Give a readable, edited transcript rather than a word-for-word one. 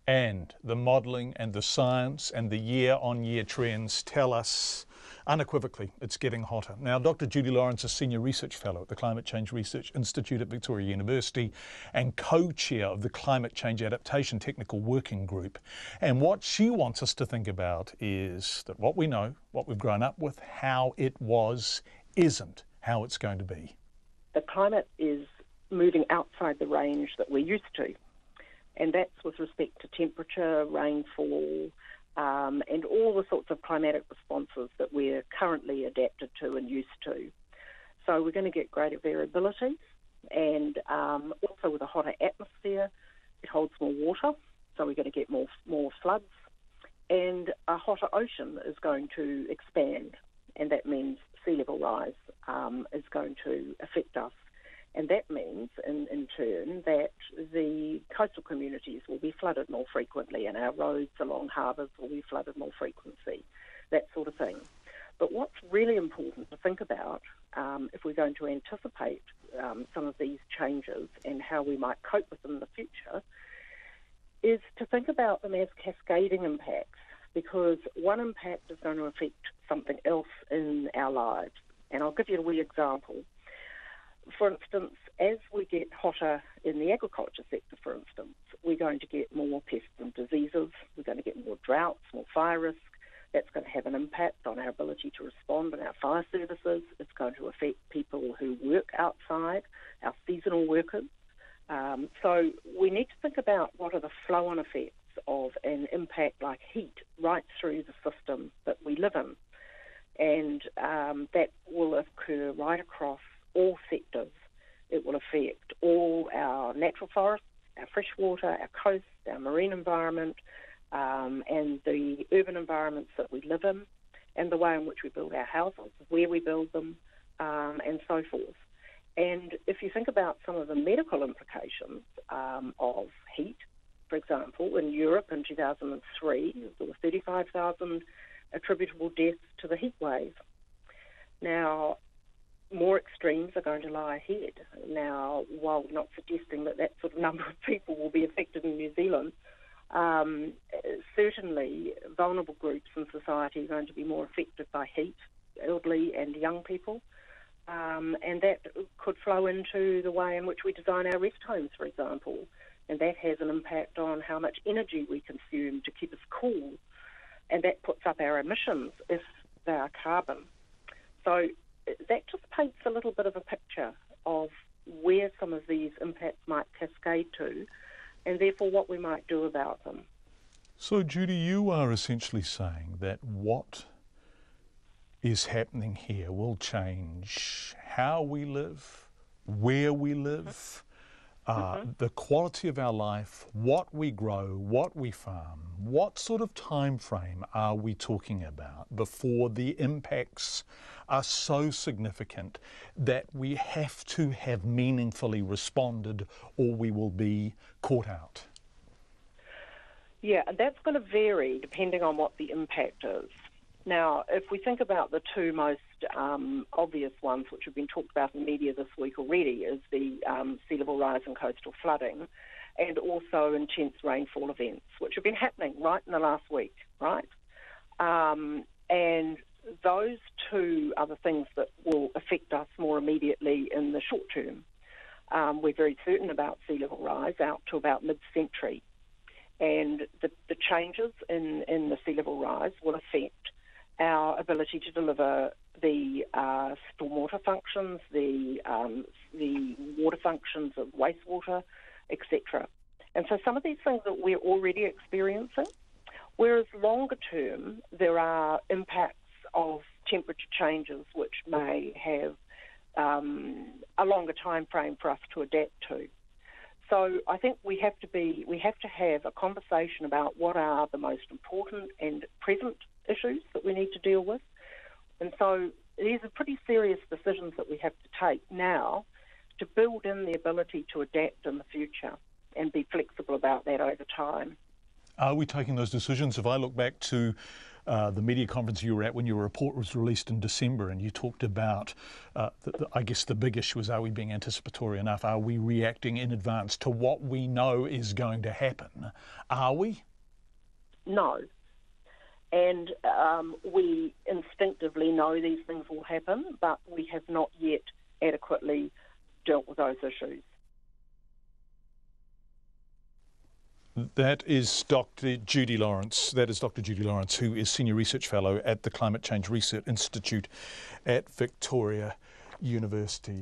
And the modelling and the science and the year-on-year trends tell us unequivocally it's getting hotter. Now, Dr. Judy Lawrence is Senior Research Fellow at the Climate Change Research Institute at Victoria University and co-chair of the Climate Change Adaptation Technical Working Group. And what she wants us to think about is that what we know, what we've grown up with, how it was, isn't how it's going to be. The climate is moving outside the range that we're used to. And that's with respect to temperature, rainfall, and all the sorts of climatic responses that we're currently adapted to and used to. So we're going to get greater variability, and also with a hotter atmosphere, it holds more water, so we're going to get more floods. And a hotter ocean is going to expand, and that means sea level rise is going to affect us. And that means, in turn, that the coastal communities will be flooded more frequently and our roads along harbours will be flooded more frequently, that sort of thing. But what's really important to think about, if we're going to anticipate some of these changes and how we might cope with them in the future, is to think about them as cascading impacts, because one impact is going to affect something else in our lives. And I'll give you a wee example. For instance, as we get hotter in the agriculture sector, for instance, we're going to get more pests and diseases, we're going to get more droughts, more fire risk. That's going to have an impact on our ability to respond in our fire services. It's going to affect people who work outside, our seasonal workers. So we need to think about what are the flow-on effects of an impact like heat right through the system that we live in. And that will occur right across all sectors. It will affect all our natural forests, our freshwater, our coasts, our marine environment, and the urban environments that we live in, and the way in which we build our houses, where we build them, and so forth. And if you think about some of the medical implications of heat, for example, in Europe in 2003, there were 35,000 attributable deaths to the heat wave. Now, more extremes are going to lie ahead. Now, while we're not suggesting that that sort of number of people will be affected in New Zealand, certainly vulnerable groups in society are going to be more affected by heat, elderly and young people, and that could flow into the way in which we design our rest homes, for example, and that has an impact on how much energy we consume to keep us cool, and that puts up our emissions if they are carbon. So that just paints a little bit of a picture of where some of these impacts might cascade to, and therefore what we might do about them. So, Judy, you are essentially saying that what is happening here will change how we live, where we live, the quality of our life, what we grow, what we farm. What sort of time frame are we talking about before the impacts are so significant that we have to have meaningfully responded or we will be caught out? Yeah, and that's going to vary depending on what the impact is. Now, if we think about the two most obvious ones, which have been talked about in the media this week already, is the sea level rise and coastal flooding, and also intense rainfall events, which have been happening right in the last week, right? And those two are the things that will affect us more immediately in the short term. We're very certain about sea level rise out to about mid-century. And the changes in the sea level rise will affect our ability to deliver the stormwater functions, the water functions of wastewater, etc. And so some of these things that we're already experiencing, whereas longer term there are impacts of temperature changes which may have a longer time frame for us to adapt to. So I think we have to have a conversation about what are the most important and present issues that we need to deal with. And so these are pretty serious decisions that we have to take now to build in the ability to adapt in the future and be flexible about that over time. Are we taking those decisions? If I look back to the media conference you were at when your report was released in December, and you talked about, I guess the big issue is, are we being anticipatory enough? Are we reacting in advance to what we know is going to happen? Are we? No. And we instinctively know these things will happen, but we have not yet adequately dealt with those issues. That is Dr. Judy Lawrence. That is Dr. Judy Lawrence, who is Senior Research Fellow at the Climate Change Research Institute at Victoria University.